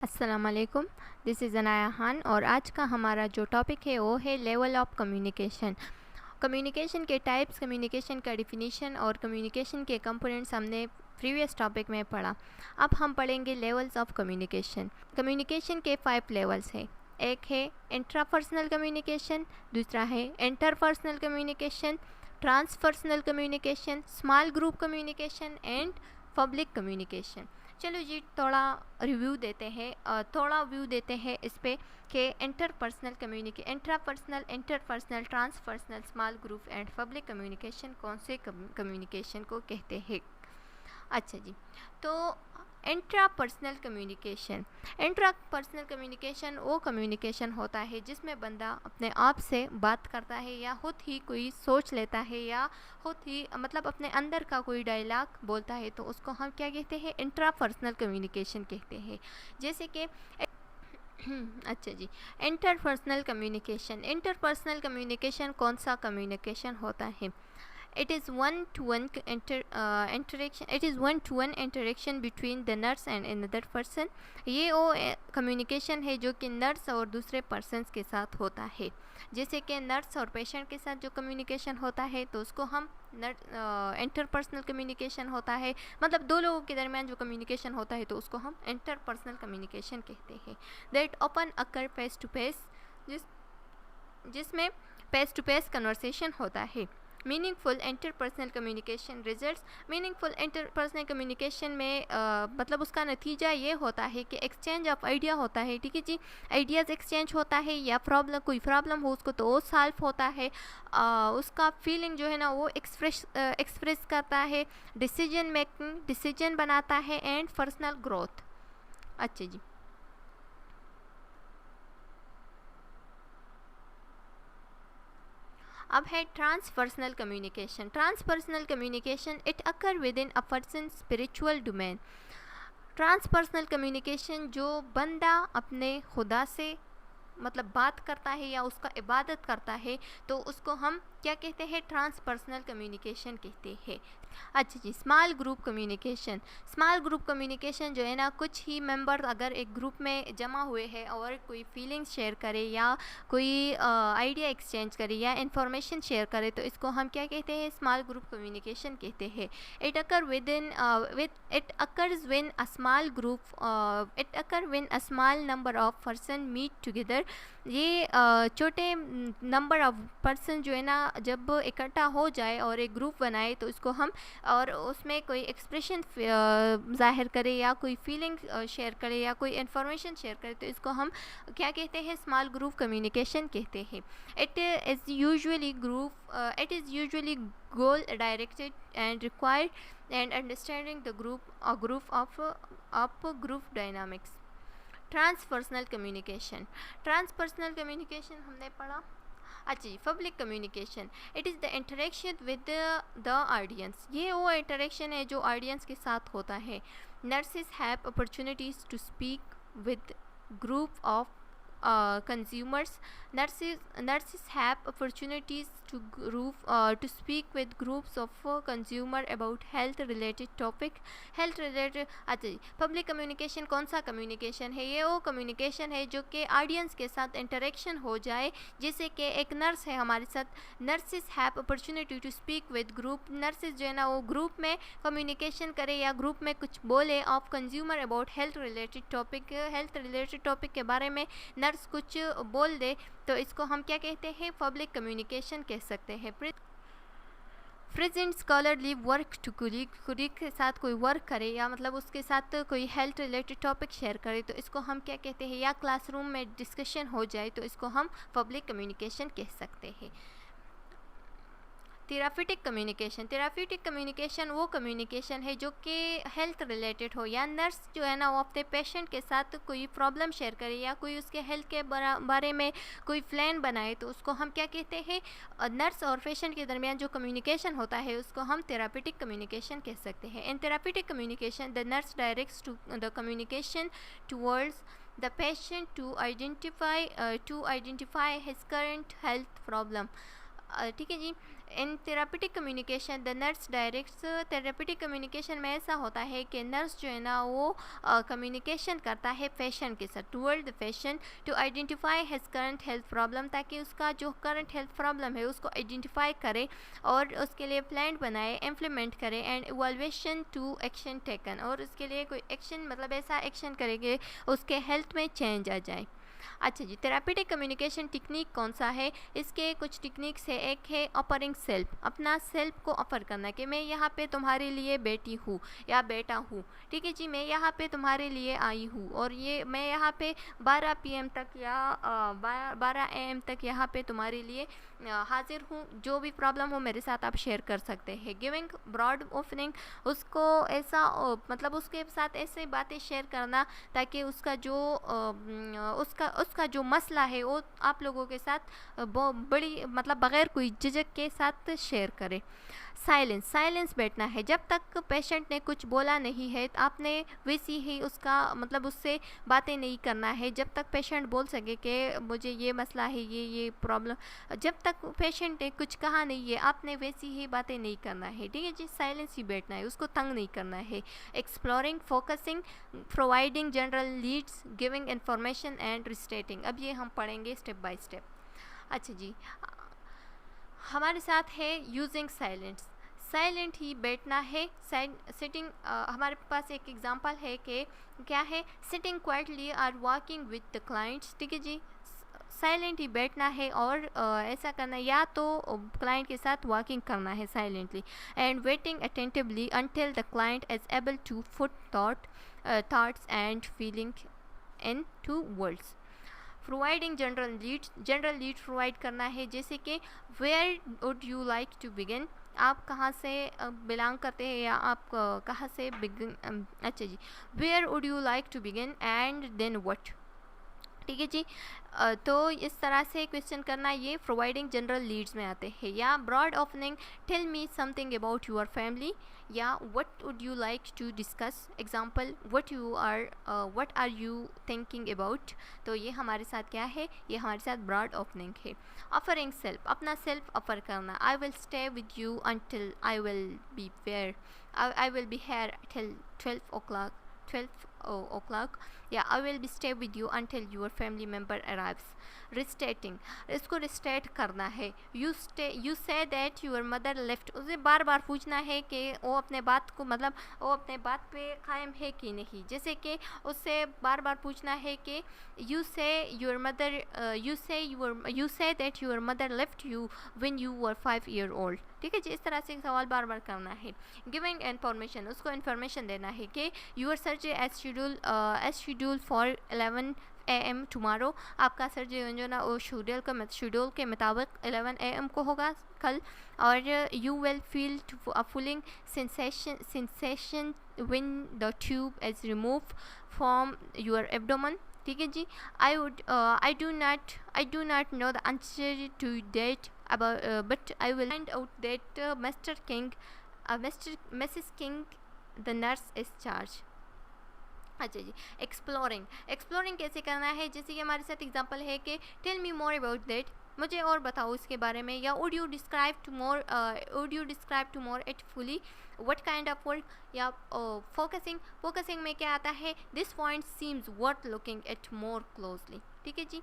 अस्सलाम वालेकुम, this is Anaya Khan और आज का हमारा जो टॉपिक है वो है लेवल ऑफ कम्युनिकेशन। कम्युनिकेशन के टाइप्स, कम्युनिकेशन का डिफिनीशन और कम्युनिकेशन के कंपोनेंट्स हमने प्रीवियस टॉपिक में पढ़ा। अब हम पढ़ेंगे लेवल्स ऑफ कम्युनिकेशन। कम्युनिकेशन के 5 लेवल्स हैं। एक है इंट्रापर्सनल कम्युनिकेशन, दूसरा है interpersonal communication, transpersonal communication, small group communication and public communication. चलो जी थोड़ा रिव्यू देते हैं, थोड़ा व्यू देते हैं इस पे कि intrapersonal, interpersonal, transpersonal, small group and public communication कौन से कम्युनिकेशन को कहते हैं। अच्छा जी, तो इंट्रापर्सनल कम्युनिकेशन वो कम्युनिकेशन होता है जिसमें बंदा अपने आप से बात करता है या खुद ही कोई सोच लेता है या खुद ही मतलब अपने अंदर का कोई डायलॉग बोलता है, तो उसको हम क्या कहते हैं, इंट्रापर्सनल कम्युनिकेशन कहते हैं। जैसे कि अच्छा जी, इंटरपर्सनल कम्युनिकेशन कौन सा कम्युनिकेशन होता है? It is one-to-one interaction. It is one-to-one interaction between the nurse and another person. ये वो कम्युनिकेशन है जो कि नर्स और दूसरे पर्सनस के साथ होता है। जैसे कि नर्स और पेशेंट के साथ जो कम्युनिकेशन होता है तो उसको हम इंटरपर्सनल कम्युनिकेशन होता है, मतलब दो लोगों के दरमियान जो कम्युनिकेशन होता है तो उसको हम इंटरपर्सनल कम्युनिकेशन कहते हैं। That often occur face to face, जिसमें फेस टू फेस कन्वर्सेशन होता है। Meaningful interpersonal communication results, meaningful interpersonal communication में मतलब उसका नतीजा ये होता है कि एक्सचेंज ऑफ आइडिया होता है। ठीक है जी, आइडियाज़ एक्सचेंज होता है या कोई प्रॉब्लम हो उसको तो वो सॉल्व होता है, उसका फीलिंग जो है ना वो एक्सप्रेस करता है, डिसीजन मेकिंग, डिसीजन बनाता है एंड पर्सनल ग्रोथ। अच्छा जी, अब है transpersonal communication it occur within a person spiritual domain. Transpersonal communication जो बंदा अपने खुदा से मतलब बात करता है या उसका इबादत करता है तो उसको हम क्या कहते हैं, ट्रांसपर्सनल कम्युनिकेशन कहते हैं। अच्छा जी, स्मॉल ग्रुप कम्युनिकेशन जो है ना, कुछ ही मेंबर अगर एक ग्रुप में जमा हुए हैं और कोई फीलिंग्स शेयर करे या कोई आइडिया एक्सचेंज करे या इंफॉर्मेशन शेयर करे तो इसको हम क्या कहते हैं, स्मॉल ग्रुप कम्युनिकेशन कहते हैं। It occurs when a small number of person meet together. ये छोटे नंबर ऑफ पर्सन जो है ना जब इकट्ठा हो जाए और एक ग्रुप बनाए तो इसको हम और उसमें कोई एक्सप्रेशन जाहिर करे या कोई फीलिंग शेयर करे या कोई इन्फॉर्मेशन शेयर करे तो इसको हम क्या कहते हैं, स्मॉल ग्रुप कम्युनिकेशन कहते हैं। It is usually goal directed and required and understanding the group of group dynamics. Transpersonal communication हमने पढ़ा। अच्छा जी, public communication it is the interaction with the audience. ये वो इंटरेक्शन है जो ऑडियंस के साथ होता है। Nurses have opportunities to speak with group of consumers. Nurses have opportunities to speak with groups of consumer about health related topic। अच्छा जी, पब्लिक कम्युनिकेशन कौन सा कम्युनिकेशन है? ये वो कम्युनिकेशन है जो कि ऑडियंस के साथ इंटरेक्शन हो जाए। जैसे कि एक नर्स है हमारे साथ, nurses have opportunity to speak with group. Nurses जो है ना वो ग्रुप में कम्युनिकेशन करे या ग्रुप में कुछ बोले of consumer about health related topic के बारे में नर्स कुछ बोल दे तो इसको हम क्या कहते हैं, पब्लिक कम्युनिकेशन कह सकते हैं। Present scholarly work to colleague के साथ कोई वर्क करे या मतलब उसके साथ कोई हेल्थ रिलेटेड टॉपिक शेयर करे तो इसको हम क्या कहते हैं, या क्लासरूम में डिस्कशन हो जाए तो इसको हम पब्लिक कम्युनिकेशन कह सकते हैं। थेराप्यूटिक कम्युनिकेशन वो कम्युनिकेशन है जो कि हेल्थ रिलेटेड हो, या नर्स जो है ना वो अपने पेशेंट के साथ कोई प्रॉब्लम शेयर करे या कोई उसके हेल्थ के बारे में कोई प्लान बनाए तो उसको हम क्या कहते हैं, नर्स और पेशेंट के दरमियान जो कम्युनिकेशन होता है उसको हम थेराप्यूटिक कम्युनिकेशन कह सकते हैं। In therapeutic communication the nurse directs to the communication towards the patient to identify his current health problem। ठीक है जी, in therapeutic communication the nurse directs, therapeutic communication में ऐसा होता है कि नर्स जो है ना वो कम्युनिकेशन करता है पेशेंट के साथ toward the patient to identify his current health problem, ताकि उसका जो करंट हेल्थ प्रॉब्लम है उसको आइडेंटिफाई करे और उसके लिए प्लान बनाए, इम्प्लीमेंट करे, and evaluation to action taken, और उसके लिए कोई एक्शन मतलब ऐसा एक्शन करेंगे उसके हेल्थ में चेंज आ जाए। अच्छा जी, थेरापिटिक कम्युनिकेशन टेक्निक कौन सा है? इसके कुछ टेक्निक्स है। एक है ऑफरिंग सेल्फ, अपना सेल्फ को ऑफर करना कि मैं यहाँ पे तुम्हारे लिए बेटी हूँ या बेटा हूँ, ठीक है जी, मैं यहाँ पे तुम्हारे लिए आई हूँ और ये मैं यहाँ पे 12 PM तक या 12 AM तक यहाँ पे तुम्हारे लिए हाजिर हूँ, जो भी प्रॉब्लम हो मेरे साथ आप शेयर कर सकते हैं। गिविंग ब्रॉड ओपनिंग, उसको ऐसा मतलब उसके साथ ऐसे बातें शेयर करना ताकि उसका जो उसका जो मसला है वो आप लोगों के साथ बड़ी मतलब बग़ैर कोई झिझक के साथ शेयर करें। साइलेंस बैठना है, जब तक पेशेंट ने कुछ बोला नहीं है आपने वैसी ही उसका मतलब उससे बातें नहीं करना है, जब तक पेशेंट बोल सके कि मुझे ये मसला है, ये प्रॉब्लम, जब तक पेशेंट ने कुछ कहा नहीं है आपने वैसी ही बातें नहीं करना है, ठीक है जी, साइलेंस ही बैठना है, उसको तंग नहीं करना है। Exploring, focusing, providing general leads, giving information and restating. अब ये हम पढ़ेंगे स्टेप बाय स्टेप। अच्छा जी, हमारे साथ है यूजिंग साइलेंस, साइलेंट ही बैठना है। सिटिंग, हमारे पास एक एग्जांपल है कि क्या है, sitting quietly or walking with the clients, ठीक है जी, साइलेंट ही बैठना है और ऐसा करना, या तो क्लाइंट के साथ वॉकिंग करना है silently, and waiting attentively until the client is able to put thoughts and feeling into words. Providing general lead provide करना है, जैसे कि where would you like to begin, आप कहाँ से बिलोंग करते हैं या आप कहाँ से बिगिन, अच्छा जी, where would you like to begin and then what, ठीक है जी। तो इस तरह से क्वेश्चन करना ये प्रोवाइडिंग जनरल लीड्स में आते हैं। या broad opening, tell me something about your family, या what would you like to discuss, example what are you thinking about. तो ये हमारे साथ क्या है, ये हमारे साथ ब्रॉड ओपनिंग है। ऑफरिंग सेल्फ, अपना सेल्फ ऑफर करना, I will stay with you until I will be where, I will be here till 12 o'clock, या I will be stay with you until your family member arrives. Restating, इसको restate करना है। You say that your mother left, उसे बार बार पूछना है कि वो अपने बात को मतलब वो अपने बात पे कायम है कि नहीं, जैसे कि उससे बार बार पूछना है कि you say that your mother left you when you were 5 years old, ठीक है जी, इस तरह से सवाल बार बार करना है। गिविंग इन्फॉर्मेशन, उसको इन्फॉर्मेशन देना है कि your surgery as schedule for 11 AM tomorrow, आपका सर्जरी जो ना वो शेड्यूल के मुताबिक 11 AM को होगा कल, और you will feel फुलिंग sensation when the tube is remove from your abdomen, ठीक है जी। I do not know the answer to that, but I will find out that Mrs. King, the nurse is charged. अच्छा जी, exploring कैसे करना है, जैसे कि हमारे साथ एग्जांपल है कि tell me more about that, मुझे और बताओ इसके बारे में, या would you describe to more it fully, what kind of work, या फोकसिंग में क्या आता है, this point seems worth looking at more closely, ठीक है जी।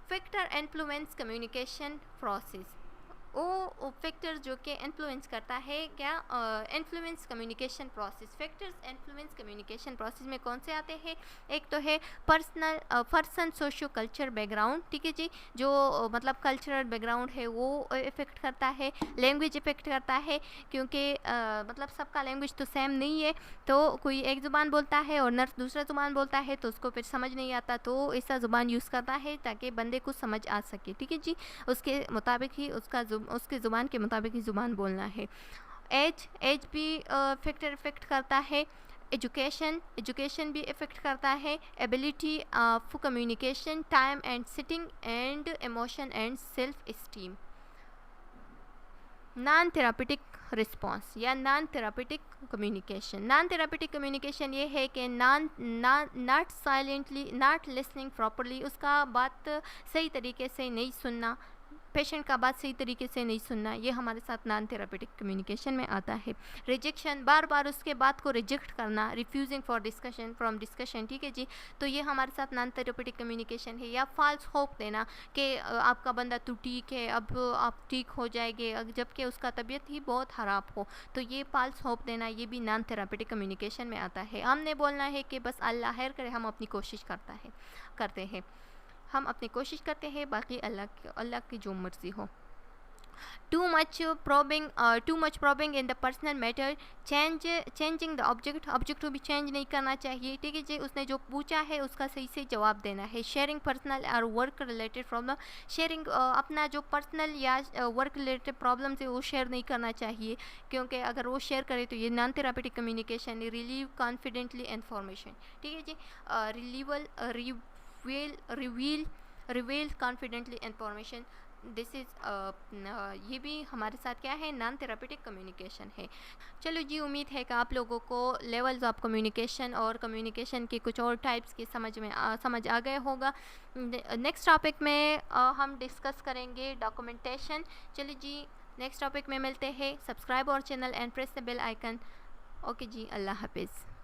फैक्टर इन्फ्लुएंस कम्युनिकेशन प्रोसेस, वो फैक्टर जो कि इन्फ्लुएंस करता है क्या, influence communication process. Factors influence communication process में कौन से आते हैं, एक तो है पर्सन सोशो कल्चर बैकग्राउंड, ठीक है जी, जो मतलब कल्चरल बैकग्राउंड है वो इफ़ेक्ट करता है। लैंग्वेज इफ़ेक्ट करता है, क्योंकि मतलब सबका लैंग्वेज तो सेम नहीं है, तो कोई एक ज़ुबान बोलता है और नर्स दूसरा ज़ुबान बोलता है तो उसको फिर समझ नहीं आता, तो ऐसा ज़ुबान यूज़ करता है ताकि बंदे को समझ आ सके, ठीक है जी, उसके मुताबिक ही उसके ज़ुबान के मुताबिक ही ज़ुबान बोलना है। एज भी फैक्टर इफ़ेक्ट करता है। एजुकेशन भी इफ़ेक्ट करता है। Ability for communication, time and sitting, and emotion and self esteem. Non therapeutic response या नॉन थेरापिटिक कम्युनिकेशन ये है कि नॉट लिसनिंग प्रॉपरली, उसका बात सही तरीके से नहीं सुनना, पेशेंट का बात सही तरीके से नहीं सुनना, ये हमारे साथ नॉन थेरापेटिक कम्युनिकेशन में आता है। रिजेक्शन, बार बार उसके बात को रिजेक्ट करना, refusing for discussion from discussion, ठीक है जी, तो ये हमारे साथ नॉन थेरापेटिक कम्युनिकेशन है। या फॉल्स होप देना कि आपका बंदा तो ठीक है, अब आप ठीक हो जाएंगे, जबकि उसका तबीयत ही बहुत ख़राब हो, तो ये फॉल्स होप देना ये भी नॉन थेरापेटिक कम्युनिकेशन में आता है। हमने बोलना है कि बस अल्लाह खैर करे, हम अपनी कोशिश करते हैं, हम अपनी कोशिश करते हैं, बाकी अल्लाह की जो मर्ज़ी हो। too much probing in the personal matter, changing the object को भी चेंज नहीं करना चाहिए, ठीक है जी, उसने जो पूछा है उसका सही से जवाब देना है। शेयरिंग पर्सनल और वर्क रिलेटेड प्रॉब्लम, शेयरिंग अपना जो पर्सनल या वर्क रिलेटेड प्रॉब्लम है वो शेयर नहीं करना चाहिए, क्योंकि अगर वो शेयर करे तो ये नॉन थेरापेटिक कम्युनिकेशन है। रिलीव कॉन्फिडेंटली इन्फॉर्मेशन, ठीक है जी, reveal confidently information, this is ये भी हमारे साथ क्या है, नॉन थेरापेटिक कम्युनिकेशन है। चलो जी, उम्मीद है कि आप लोगों को लेवल्स ऑफ कम्युनिकेशन और कम्युनिकेशन के कुछ और टाइप्स के समझ आ गए होगा। नेक्स्ट टॉपिक में हम डिस्कस करेंगे डॉक्यूमेंटेशन। चलो जी, नेक्स्ट टॉपिक में मिलते हैं। सब्सक्राइब और channel and press the bell icon. Okay जी, अल्लाह हाफिज़।